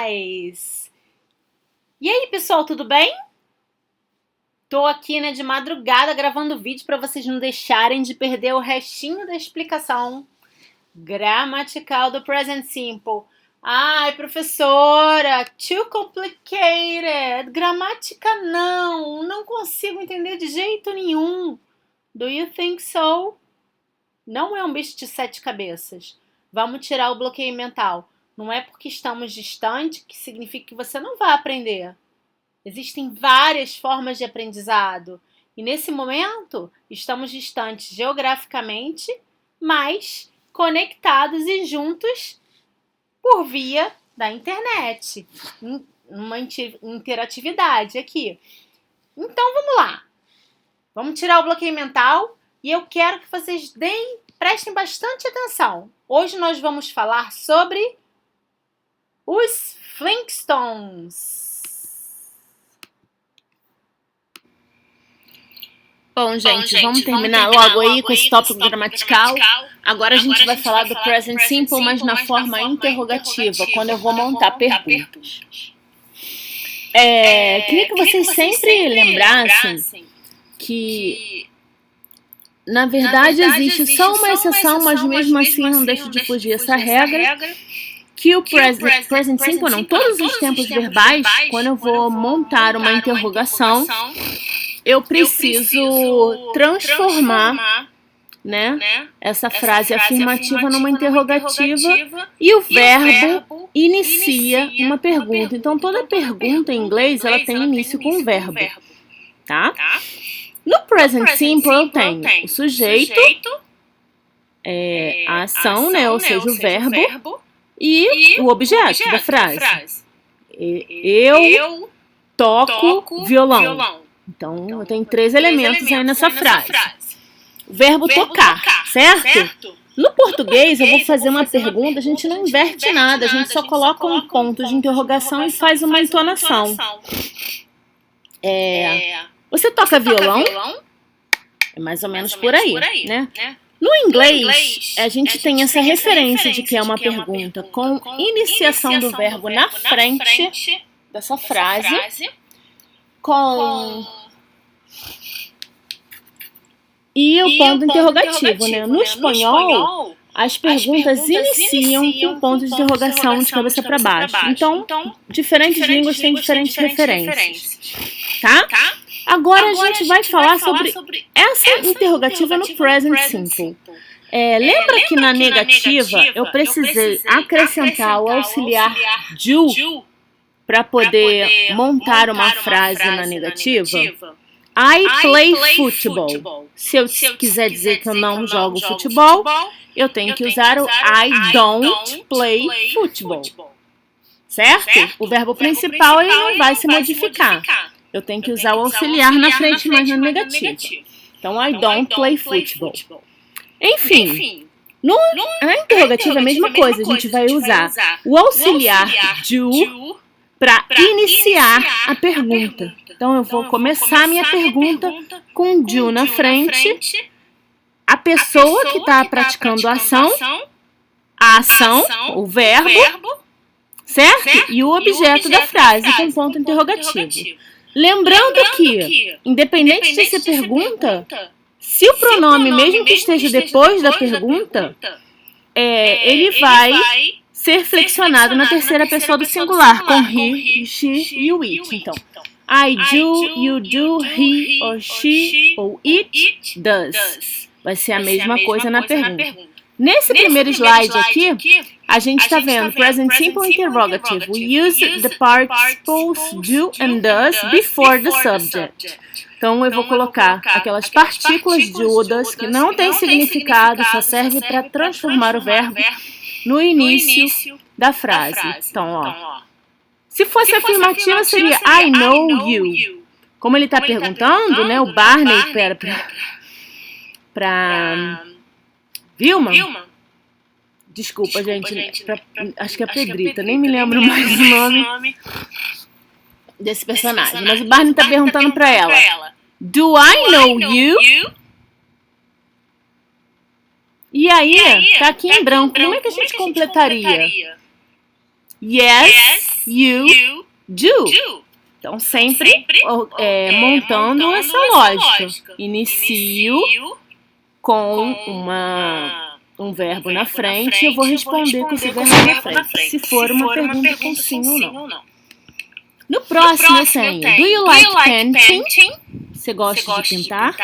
guys! E aí, pessoal, tudo bem? Tô aqui, de madrugada gravando vídeo para vocês não deixarem de perder o restinho da explicação gramatical do present simple. Ai, professora, too complicated. Gramática não consigo entender de jeito nenhum. Do you think so? Não é um bicho de 7 cabeças. Vamos tirar o bloqueio mental. Não é porque estamos distantes que significa que você não vai aprender. Existem várias formas de aprendizado. E nesse momento, estamos distantes geograficamente, mas conectados e juntos por via da internet. Uma interatividade aqui. Então, vamos lá. Vamos tirar o bloqueio mental e eu quero que vocês prestem bastante atenção. Hoje nós vamos falar sobre os Flintstones. Bom, gente, vamos terminar logo aí com esse tópico gramatical. Agora a gente vai falar do present simple, mas na forma interrogativa, quando eu vou montar perguntas. Queria que vocês sempre lembrassem que, na verdade, existe só uma exceção, mas mesmo assim não deixa de fugir essa regra. Que o present simple, não, todos os tempos verbais, quando eu vou montar uma interrogação, eu preciso transformar, essa frase afirmativa numa interrogativa e o verbo inicia uma pergunta. Então, toda pergunta em inglês, ela tem início com um verbo, tá? No present simple, eu tenho o sujeito, a ação, ou seja, o verbo, e o objeto da frase. Eu toco violão. Então, eu tenho 3 elementos aí nessa frase. O verbo tocar, certo? No português, eu vou fazer uma pergunta, a gente não inverte nada, a gente só coloca um ponto de interrogação e faz uma entonação. Você toca violão? É mais ou menos por aí, né? No inglês, a gente tem essa referência de que é uma pergunta com iniciação do verbo na frente dessa frase, e o ponto interrogativo, No espanhol, as perguntas iniciam com ponto de interrogação de cabeça para baixo. Então, diferentes línguas têm diferentes referências, tá? Agora a gente vai falar sobre essa interrogativa no present simple. Lembra que na negativa eu precisei acrescentar o auxiliar do para poder montar uma frase na negativa? I play football. Se eu quiser dizer que eu não jogo futebol, eu tenho que usar o I don't play football. Certo? O verbo principal ele não vai se modificar. Eu tenho que usar o auxiliar na frente, mas na negativa. Então, I don't play football. Enfim, na interrogativa é a mesma coisa. A gente vai usar o auxiliar do para iniciar a pergunta. Então, eu vou começar a minha pergunta com do na frente, a pessoa que está praticando a ação, o verbo, certo? E o objeto da frase com ponto interrogativo. Lembrando que, independente de ser pergunta, se o pronome, mesmo que esteja depois da pergunta, ele vai ser flexionado na terceira pessoa do singular, com he, she e o it. Então, I do, you do, he or she ou it does. Vai ser a mesma coisa na pergunta. Nesse primeiro slide aqui, a gente está vendo present simple interrogative. We use the participles do and does before the subject. Então, eu vou colocar aquelas partículas do, does, que não tem significado, só serve para transformar o verbo no início da frase. Então, se fosse afirmativa, seria I know you. Como ele está perguntando, o Barney, para Vilma? Desculpa, gente. Acho que é Pedrita. Nem me lembro mais o nome desse personagem. Mas o Barney está perguntando para ela. Do I know you? E aí, tá aqui em branco. Como é que a gente completaria? Yes, you do. Então, sempre montando essa lógica. Inicio com um verbo na frente, eu vou responder com esse verbo na frente, se for uma pergunta com sim ou não. No próximo, eu tenho, do you like painting? Você gosta de pintar?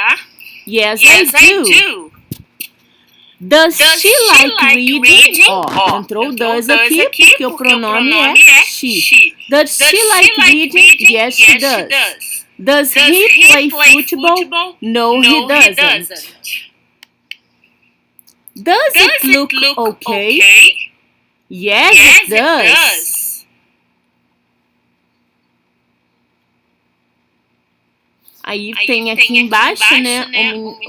Yes, I do. Does she like reading? Entrou o does aqui porque o pronome é she. Does she like reading? Yes, she does. Does he play football? No, he doesn't. Does it look okay? Yes, it does. Aí tem aqui embaixo, né,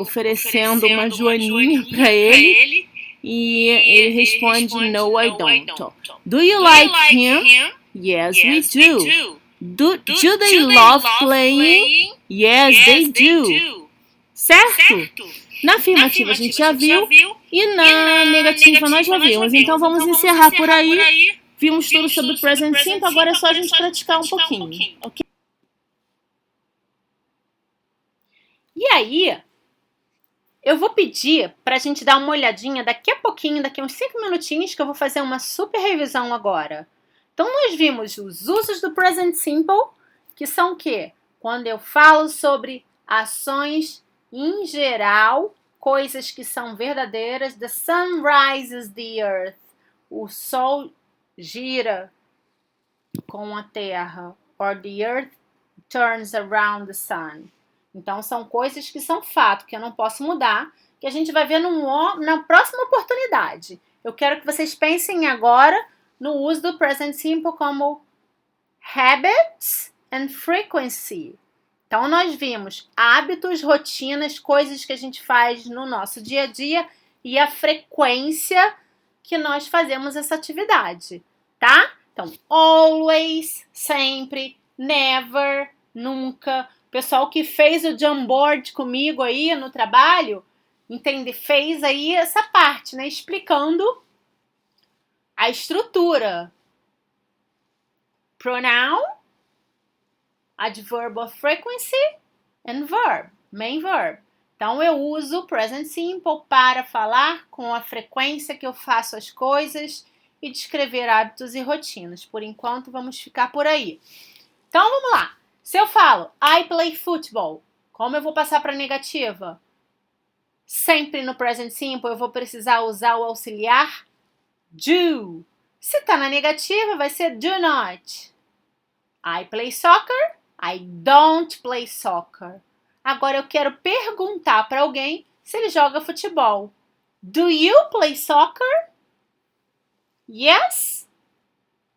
oferecendo uma joaninha para ele. E ele responde, no, I don't. Do you like him? Yes, we do. Do they love playing? Yes, they do. Certo? Na afirmativa a gente já viu e na negativa nós já vimos. Então vamos encerrar por aí. Vimos tudo sobre o present simple, agora é só a gente praticar um pouquinho. Ok? E aí, eu vou pedir para a gente dar uma olhadinha daqui a pouquinho, daqui a uns 5 minutinhos, que eu vou fazer uma super revisão agora. Então, nós vimos os usos do present simple, que são o quê? Quando eu falo sobre ações em geral, coisas que são verdadeiras. The sun rises the earth. O sol gira com a terra. Or the earth turns around the sun. Então, são coisas que são fato, que eu não posso mudar, que a gente vai ver na próxima oportunidade. Eu quero que vocês pensem agora no uso do present simple como habits and frequency. Então, nós vimos hábitos, rotinas, coisas que a gente faz no nosso dia a dia e a frequência que nós fazemos essa atividade, tá? Então, always, sempre, never, nunca. O pessoal que fez o Jamboard comigo aí no trabalho, fez aí essa parte, né? Explicando a estrutura. Pronoun, adverb of frequency and verb, main verb. Então, eu uso o present simple para falar com a frequência que eu faço as coisas e descrever hábitos e rotinas. Por enquanto, vamos ficar por aí. Então, vamos lá. Se eu falo, I play football, como eu vou passar para a negativa? Sempre no present simple eu vou precisar usar o auxiliar do. Se está na negativa, vai ser do not. I play soccer, I don't play soccer. Agora eu quero perguntar para alguém se ele joga futebol. Do you play soccer? Yes?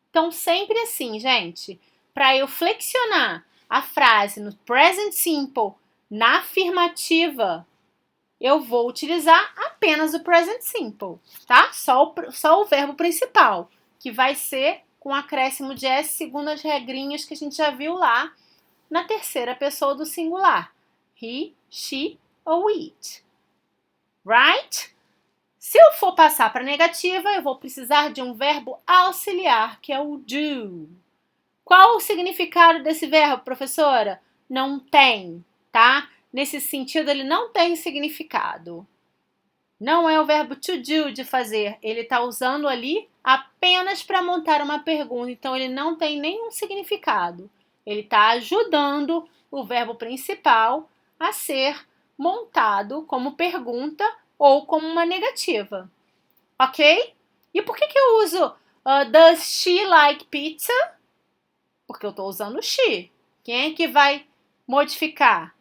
Então, sempre assim, gente. Para eu flexionar a frase no present simple na afirmativa, eu vou utilizar apenas o present simple, tá? Só o verbo principal, que vai ser com acréscimo de S segundo as regrinhas que a gente já viu lá na terceira pessoa do singular. He, she ou it. Right? Se eu for passar para negativa, eu vou precisar de um verbo auxiliar, que é o do. Qual o significado desse verbo, professora? Não tem, tá? Nesse sentido, ele não tem significado. Não é o verbo to do, de fazer. Ele está usando ali apenas para montar uma pergunta. Então, ele não tem nenhum significado. Ele está ajudando o verbo principal a ser montado como pergunta ou como uma negativa. Ok? E por que eu uso does she like pizza? Porque eu estou usando she. Quem é que vai modificar?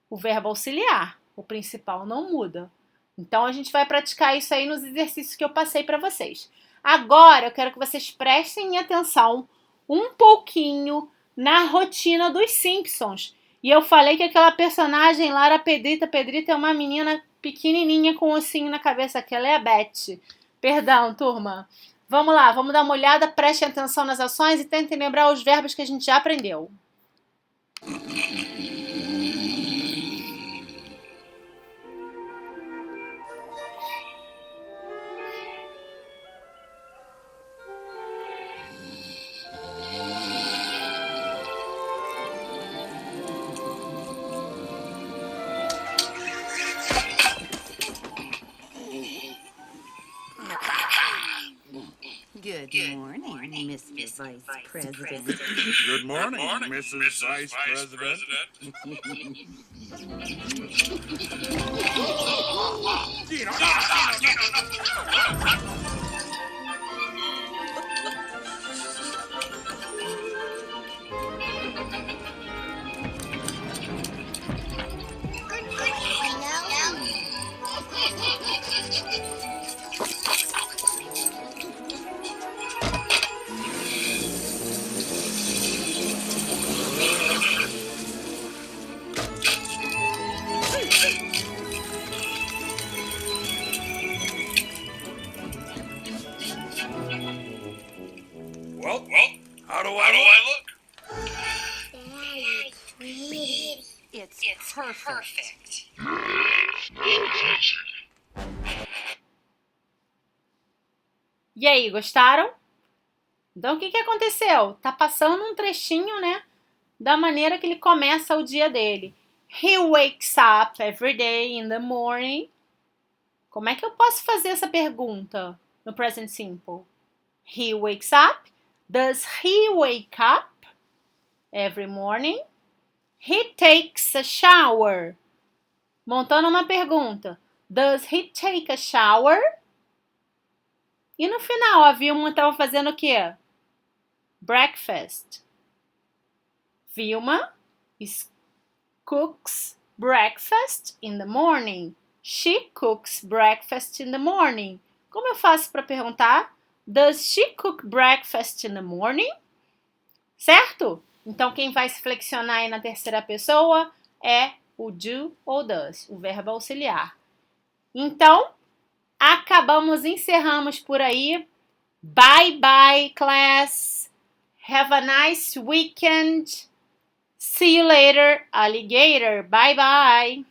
O verbo auxiliar. O principal não muda. Então, a gente vai praticar isso aí nos exercícios que eu passei para vocês. Agora, eu quero que vocês prestem atenção um pouquinho na rotina dos Simpsons. E eu falei que aquela personagem lá, a Pedrita, Pedrita é uma menina pequenininha com um ossinho na cabeça, que ela é a Beth. Perdão, turma. Vamos lá, vamos dar uma olhada, prestem atenção nas ações e tentem lembrar os verbos que a gente já aprendeu. Good morning, Mr. Vice President. Good morning, Mrs. Vice President. Well, how do I look? Very pretty. It's perfect. E aí, gostaram? Então, o que aconteceu? Tá passando um trechinho, né? Da maneira que ele começa o dia dele. He wakes up every day in the morning. Como é que eu posso fazer essa pergunta no present simple? He wakes up. Does he wake up every morning? He takes a shower. Montando uma pergunta. Does he take a shower? E no final, a Vilma estava fazendo o quê? Breakfast. Vilma cooks breakfast in the morning. She cooks breakfast in the morning. Como eu faço para perguntar? Does she cook breakfast in the morning? Certo? Então, quem vai se flexionar aí na terceira pessoa é o do ou does, o verbo auxiliar. Então, encerramos por aí. Bye bye, class. Have a nice weekend. See you later, alligator. Bye bye.